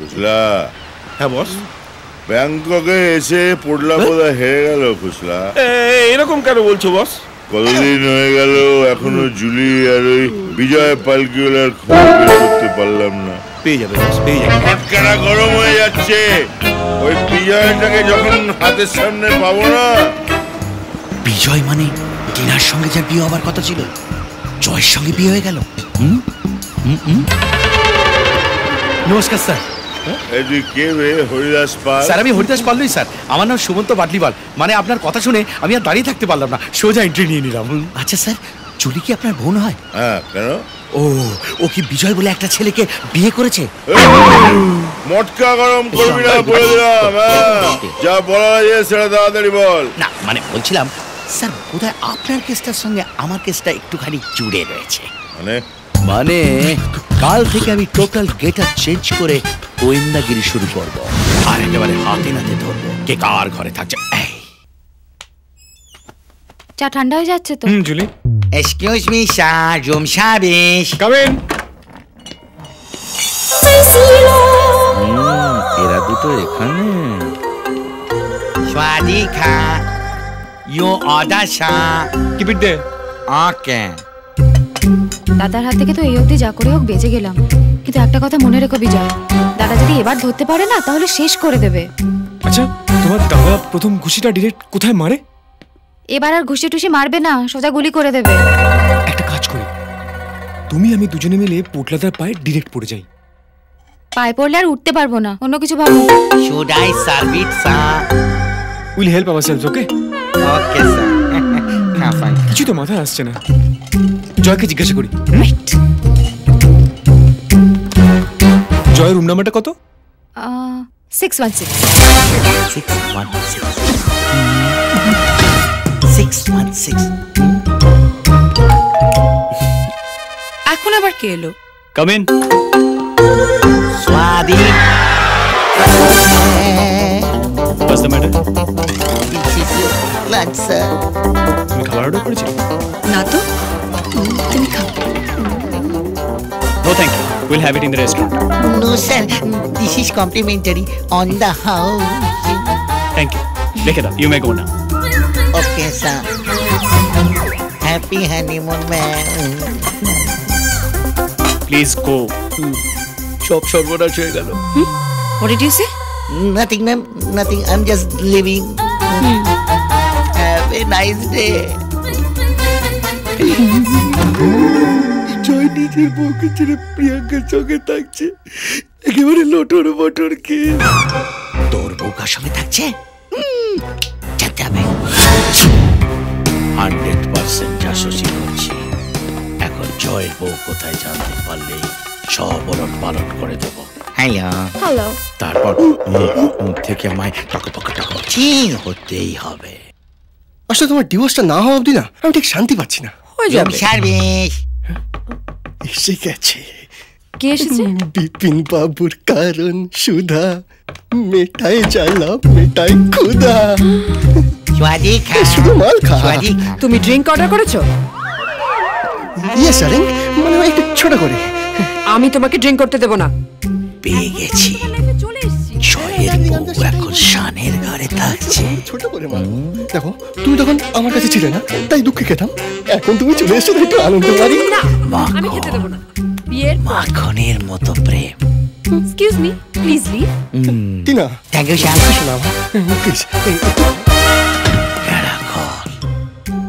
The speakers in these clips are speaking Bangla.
খুশলা। হ্যাঁ বস। ব্যাংককে এসে পড়লা বোধহয় হেরে গেল খুশলা। এরকম কেন বলছো বস? কতদিন হয়ে গেল এখনো জুলি আর ওই বিজয় পালকিওয়ালার খবর বের করতে পারলাম না। পেয়ে যাবে বস, পেয়ে যাবে। ফটকাটা গরম হয়ে যাচ্ছে। ওই বিজয়টাকে যখন হাতের সামনে পাবো না। বিজয় মানে টিনার সঙ্গে যার বিয়ে হবার কথা ছিল, জয়ের সঙ্গে বিয়ে হয়ে গেল। নমস্কার স্যার। কে রে? হরিদাস পাল? স্যার আমি হরিদাস পাল নই স্যার, আমার নাম সুমন্ত বাটলিওয়াল। মানে আপনার কথা শুনে আমি আর দাঁড়িয়ে থাকতে পারলাম না, সোজা এন্ট্রি নিয়ে নিলাম। আচ্ছা স্যার, জুলি কি আপনার বোন হয়? হ্যাঁ, কেন? ও কি বিজয় বলে একটা ছেলেকে বিয়ে করেছে? মটকা গরম করবি না বলে দিলাম। যা বলা যায় সেটা তাড়াতাড়ি বল। না মানে বলছিলাম স্যার, বোধহয় আপনার কেসটার সঙ্গে আমার কেসটা একটুখানি জুড়ে রয়েছে। মানে কাল থেকে আমি টোটাল গেটআপ চেঞ্জ করে গোয়েন্দাগিরি শুরু করব, আর একেবারে হাতে নাতে ধরবো কে কার ঘরে থাকছে। চা ঠান্ডা হয়ে যাচ্ছে তো। Julie, excuse me sir, room service. Come in. এরা দুটো এখানে। স্বাদিকা you order sir. Keep it there. Okay. দাদার হাত থেকে তো এই অবধি যা করে হোক বেঁচে গেলাম, কিন্তু একটা কথা মনে রেখো বিজয়, দাদা যদি এবার ধরতে পারে না তাহলে শেষ করে দেবে। আচ্ছা, তোমার দাদা প্রথম ঘুষিটা ডিরেক্ট কোথায় মারে? এবার আর ঘুষি টুসি মারবে না, সোজা গুলি করে দেবে। একটা কাজ করি, তুমি আমি দুজনে মিলে পোটলাদার পায়ে ডিরেক্ট পড়ে যাই। পায়ে পড়লে আর উঠতে পারবো না, অন্য কিছু ভাবো। Should I serve it sir? Will help ourselves, okay? Okay sir. কিছু তো মাথায় আসছে না। জয়কে জিজ্ঞাসা করি। জয়ের রুম নাম্বারটা কত? 616। 616। এখন আবার কে এলো? Come in. স্বাদি। What's the matter? This is your lunch, sir. তুমি খাবার অর্ডার করেছিলে? না তো, তুমি খাও। No thank you. We'll have it in the restaurant. No, sir. This is complimentary on the house. Thank you. Make it up. You may go now. Okay, sir. Happy honeymoon, man. Please go. সব সর্বনাশ হয়ে গেল। What did you say? Nothing, ma'am. Nothing. I'm just leaving. Have a nice day. জয় নিজের বউকে ছেড়ে প্রিয়াঙ্কার সঙ্গে থাকছে, একেবারে লটর বটর কে। তোর বউ কার সঙ্গে থাকছে জানতে হবে। 100% জাসুসি করছি। এখন জয়ের বউ কোথায় জানতে পারলেই সব ওরট পালট করে দেবো। হ্যালো। তারপর মুখ থেকে আমায় টকপক হতেই হবে। আসলে তোমার ডিভোর্সটা না হওয়া অবধি না আমি ঠিক শান্তি পাচ্ছি না। সার্ভিস এসে গেছে। কে এসেছে? বিপিন বাবুর কারণ সুধা, মেটাই জ্বালা মেটাই ক্ষুধা। শুধু মাল খা। তুমি ড্রিঙ্ক অর্ডার করেছো? ইয়েস ডার্লিং, মানে একটু ছোট করে। আমি তোমাকে ড্রিঙ্ক করতে দেব না। পেয়ে গেছি, জয়ের বউ এখন শানের ঘরে থাকছে। ছোট করে মা। দেখো তুমি তখন আমার কাছে ছিলে না, তাই দুঃখে খেতাম। এখন তুমি চলে এসেছো, তাই একটু আনন্দ পারি। না, আমি খেতে দেব না। বিয়ের মাখনের মতো প্রেম। Excuse me, please leave. Tina, thank you sir. শোনা প্লিজ।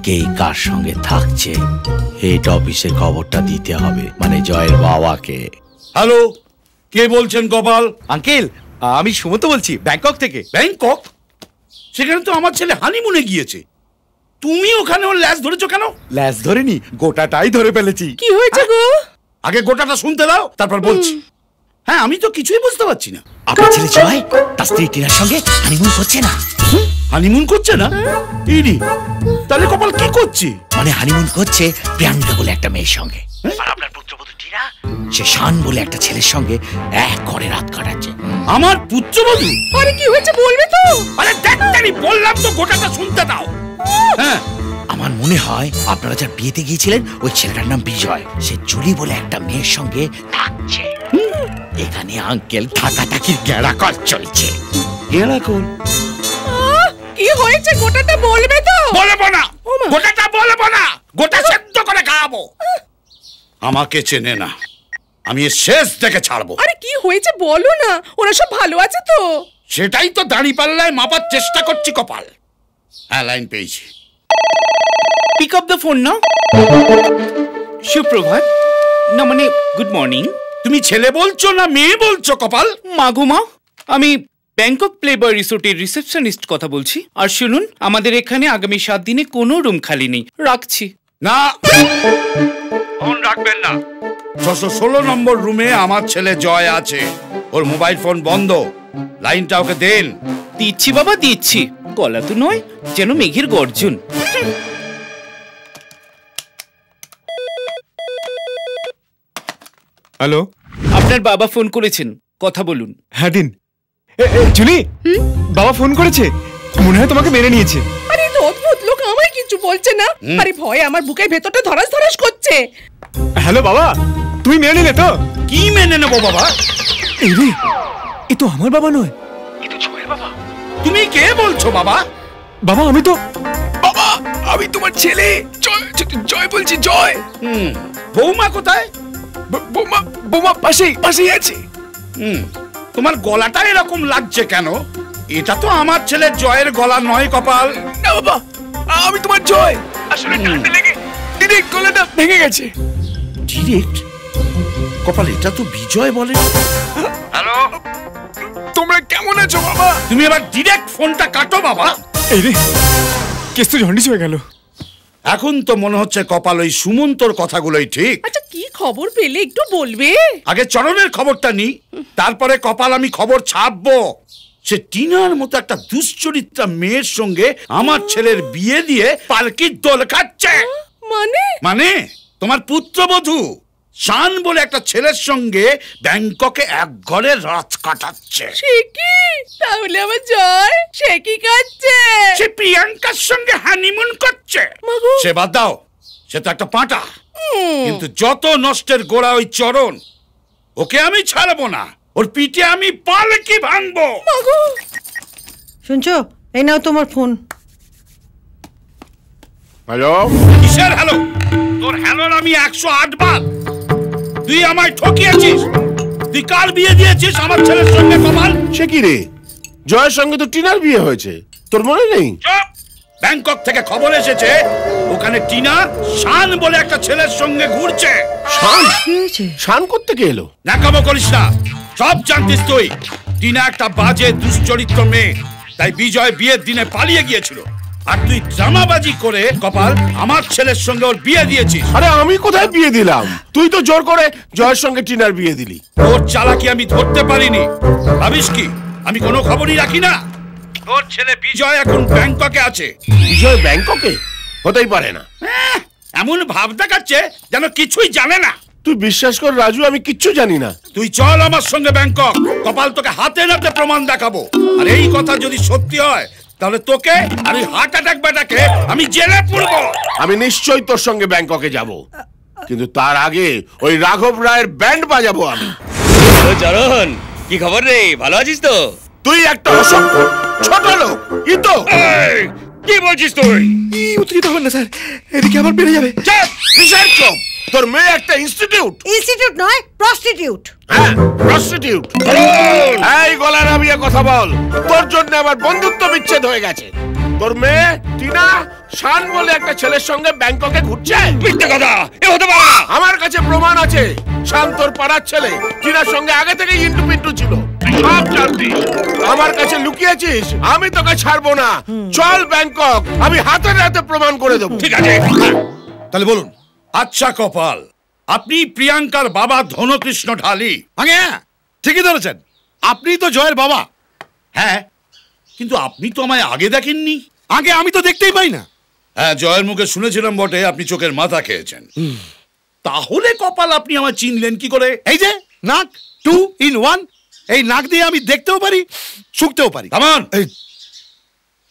কে কার সঙ্গে থাকছে হেড অফিসে খবরটা দিতে হবে, মানে জয়ের বাবাকে। হ্যালো, কে বলছেন? গোপাল। আঙ্কেল, আমি সুমন্ত বলছি, ব্যাংকক থেকে। ব্যাংকক? সেখানে তো আমার ছেলে হানিমুনে গিয়েছে। তুমি ওখানে ওর ল্যাজ ধরেছো কেন? ল্যাজ ধরেনি, গোটাটাই ধরে ফেলেছি। কি হয়েছে গো? আগে গোটাটা শুনতে দাও, তারপর বলছি। হ্যাঁ, আমি তো কিছুই বুঝতে পারছি না। আপনার ছেলে জয় তার স্ত্রী টিনার সঙ্গে হানিমুন করছে না। হানিমুন করছে না? ইনি তাহলে কপাল কি করছে? মানে হানিমুন করছে প্রিয়াঙ্কা বলে একটা মেয়ের সঙ্গে, আর আপনার পুত্রবধূ টিনা সে শান বলে একটা ছেলের সঙ্গে এক করে রাত কাটাচ্ছে। আমার পুত্রবধূ? আরে কি হয়েছে বলবে তো? আরে ডাক্তারি বললাম তো, গোটাটা শুনতে দাও। হ্যাঁ, আমার মনে হয় আপনারা যার বিয়েতে গিয়েছিলেন ওই ছেলেটার নাম বিজয়, সে জুলি বলে একটা মেয়ের সঙ্গে থাকছে। এখানে আঙ্কেল ঠাকাঠাকির গেড়াকল চলছে। গেড়াকল? কি হয়েছে গোটাটা বলবে তো? বলবো না, গোটাটা বলবো না, গোটা সেদ্ধ করে খাওয়াবো। আমাকে চেনে না, আমি এর শেষ দেখে ছাড়বো। আরে কি হয়েছে বলো না, ওরা সব ভালো আছে তো? সেটাই তো দাঁড়িপাল্লায় মাপার চেষ্টা করছি কপাল। হ্যাঁ, লাইন পেয়েছি। পিক আপ দ্য ফোন নাও। সুপ্রভাত, না মানে গুড মর্নিং। তুমি ছেলে বলছো না মেয়ে বলছো কপাল? মাগুমা, আমি ব্যাংকক প্লেবয় রিসোর্টের রিসেপশনিস্ট কথা বলছি। আর শুনুন, আমাদের এখানে আগামী 7 দিনে কোনো রুম খালি নেই। রাখছি। না, ফোন রাখবেন না। 616 নম্বর রুমে আমার ছেলে জয় আছে, ওর মোবাইল ফোন বন্ধ। লাইনটা ওকে দেন। দিচ্ছি বাবা, দিচ্ছি। গলা তো নয়, যেন মেঘের গর্জন। হ্যালো, আপনার বাবা ফোন করেছেন, কথা বলুন। হ্যাঁ দিন। জুলি, বাবা ফোন করেছে, মনে হয় তোমাকে মেনে নিয়েছে। আরে তো অদ্ভুত লোক, আমায় কিছু বলছে না। আরে ভয়ে আমার বুকের ভেতরটা ধরাস ধরাস করছে। হ্যালো বাবা, তুমি মেনে নিলে তো? কি মেনে নেবো বাবা? এই রে, এ তো আমার বাবা নয়। তুমি কে বলছো বাবা? বাবা আমি তো, বাবা আমি তোমার ছেলে জয়। জয় বলছি, জয়। বৌমা কোথায়? বোমা বোমা পাশেই আছে। তোমার গলাটা এরকম লাগছে কেন? এটা তো আমার ছেলের জয়ের গলা নয় কপাল। না বাবা, আমি তোমার জয়। আসলে ঠান্ডা লেগে ডিরেক্ট গলাটা ভেঙে গেছে। ডিরেক্ট? কপাল, এটা তো বিজয় বলে। হ্যালো, তোমরা কেমন আছো বাবা? তুমি এবার ডিরেক্ট ফোনটা কাটো বাবা। এই রে, কেস তো জন্ডিস হয়ে গেল। এখন তো মনে হচ্ছে কপাল ওই সুমন্তর কথাগুলোই ঠিক। আচ্ছা কি খবর পেলে একটু বলবে? আগে চরণের খবরটা নি, তারপরে কপাল আমি খবর ছাপবো। সে টিনার মতো একটা দুশ্চরিত্রা মেয়ের সঙ্গে আমার ছেলের বিয়ে দিয়ে পালকির দোল খাচ্ছে। মানে তোমার পুত্রবধূ শান বলে একটা ছেলের সঙ্গে ব্যাংককে এক ঘরে রাত কাটাচ্ছে। সে কি? তাহলে আমার জয় সে কি করছে? সে প্রিয়াঙ্কার সঙ্গে হানিমুন করছে। সে বাদ দাও, সে তো একটা পাঁটা। কিন্তু যত নষ্টের গোড়া ওই চরণ, ওকে আমি ছাড়বো না। ওর পিঠে আমি পালকি ভাঙবো। শুনছো? এই নাও তোমার ফোন। হ্যালো? কিসের হ্যালো? তোর হ্যালোর আমি 108 বার। তুই আমায় ঠকিয়েছিস। তুই কার বিয়ে দিয়েছিস আমার ছেলের সঙ্গে কপাল? সে কি রে, জয়ের সঙ্গে তো টিনার বিয়ে হয়েছে, তোর মনে নেই? চুপ! ব্যাংকক থেকে খবর এসেছে ওখানে টিনা শান বলে একটা ছেলের সঙ্গে ঘুরছে। শান? শান করতে কে এলো? ন্যাকামো করিস না, সব জানতিস তুই। টিনা একটা বাজে দুশ্চরিত্র মেয়ে, তাই বিজয় বিয়ের দিনে পালিয়ে গিয়েছিল। আর তুই ড্রামাবাজি করে কপাল আমার ছেলের সঙ্গে ওর বিয়ে দিয়েছিস। আরে আমি কোথায় বিয়ে দিলাম? তুই তো জোর করে জয়ের সঙ্গে টিনার বিয়ে দিলি। তোর চালাকি আমি ধরতে পারিনি। ভাবিস কি আমি কোনো খবরই রাখি না? তোর ছেলে বিজয় এখন ব্যাংককে আছে। বিজয় ব্যাংককে? হতেই পারে না। এমন ভাব দেখাচ্ছে যেন কিছুই জানে না। তুই বিশ্বাস কর রাজু, আমি কিচ্ছু জানি না। তুই চল আমার সঙ্গে ব্যাংকক, কপাল তোকে হাতে নাতে প্রমাণ দেখাবো। আর এই কথা যদি সত্যি হয় তাহলে তোকে আর ওই হার্ট অ্যাটাক ব্যাটাকে আমি জেলে পুরবো। আমি নিশ্চয়ই তোর সঙ্গে ব্যাংককে যাব, কিন্তু তার আগে ওই রাঘব রায়ের ব্যান্ড বাজাবো আমি। চরণ, কি খবর রে? ভালো আছিস তো? তুই একটা অসভ্য ছোট লোক। কি বলছিস তুই? উত্তেজিত হবেন না স্যার, এদিকে আবার বেড়ে যাবে। কিসের চোখ? তোর মেয়ে একটা ইনস্টিটিউট। ইনস্টিটিউট নয়, প্রস্টিটিউট। হ্যাঁ, প্রস্টিটিউট। এই গলা নামিয়ে কথা বল। তোর জন্য আমার বন্ধুত্ব বিচ্ছেদ হয়ে গেছে। তোর মেয়ে টিনা শান বলে একটা ছেলের সঙ্গে ব্যাংককে ঘুরছে। মিথ্যে কথা, এ হতে পারে না। আমার কাছে প্রমাণ আছে। শান তোর পাড়ার ছেলে, টিনার সঙ্গে আগে থেকে ইন্টু পিন্টু ছিল। সব জানতিস, আমার কাছে লুকিয়েছিস। আমি তোকে ছাড়বো না। চল ব্যাংকক, আমি হাতে হাতে প্রমাণ করে দেবো। ঠিক আছে, তাহলে বলুন। আচ্ছা কপাল, আপনি প্রিয়াঙ্কার বাবা ধনকৃষ্ণ ঢালি? আগে ঠিকই ধরেছেন, আপনি তো জয়ের বাবা। হ্যাঁ, কিন্তু আপনি তো আমায় আগে দেখেননি। আগে আমি তো দেখতেই পাই না। হ্যাঁ, জয়ের মুখে শুনেছিলাম বটে আপনি চোখের মাথা খেয়েছেন। তাহলে কপাল আপনি আমায় চিনলেন কি করে? এই যে নাক 2 in 1, এই নাক দিয়ে আমি দেখতেও পারি, শুকতেও পারি। কামান,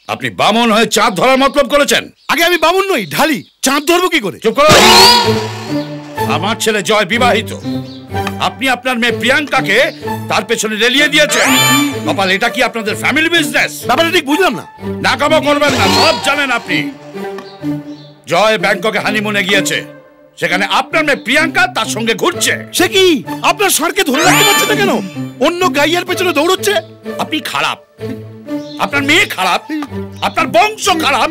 আপনি বামন হয়ে চাঁদ ধরার মতলব করেছেন। আগে আমি বামুন নই, ঢালি। চাঁদ ধরবো কি করে? চুপ করো। আমার ছেলে জয় বিবাহিত, আপনি আপনার মেয়ে প্রিয়াঙ্কাকে তার পেছনে রেলিয়ে দিয়েছেন। কপাল, এটা কি আপনাদের ফ্যামিলি বিজনেস? ব্যাপারটা ঠিক বুঝলাম না। নাকামো করবেন না, সব জানেন আপনি। জয় ব্যাংককে হানিমুনে গিয়েছে, সেখানে আপনার মেয়ে প্রিয়াঙ্কা তার সঙ্গে ঘুরছে। সে কি আপনার স্যারকে ধরে রাখতে পারছে না কেন? অন্য গাইয়ার পেছনে দৌড়চ্ছে। আপনি খারাপ, আপনার মেয়ে খারাপ, আপনার বংশ খারাপ,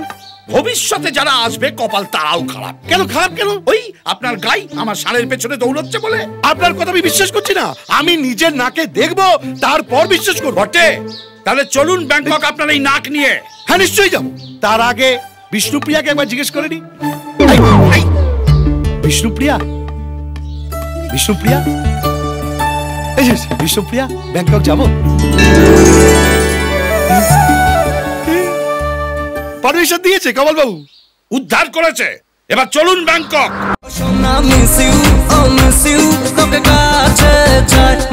ভবিষ্যতে যারা আসবে কপাল তারাও খারাপ। কেন খারাপ কেন? ওই আপনার গাই আমার ষাঁড়ের পেছনে দৌড়চ্ছে বলে। আপনার কথা আমি বিশ্বাস করছি না। আমি নিজের নাকে দেখবো, তারপর বিশ্বাস করবো। বটে, তাহলে চলুন ব্যাংকক আপনার এই নাক নিয়ে। হ্যাঁ, নিশ্চয়ই যাবো। তার আগে বিষ্ণুপ্রিয়াকে একবার জিজ্ঞেস করে নি। বিষ্ণুপ্রিয়া, বিষ্ণুপ্রিয়া, এই যে বিষ্ণুপ্রিয়া, ব্যাংকক যাবো। পারমিশন দিয়েছে কমল বাবু, উদ্ধার করেছে। এবার চলুন ব্যাংকক।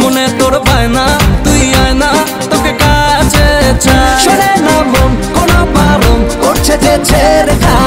মনে তোর বায়না, তুই আয় না, তোকে কাছে চায়। শোনে না মন, কোনো বারণ করছে যে ছেড়ে খা।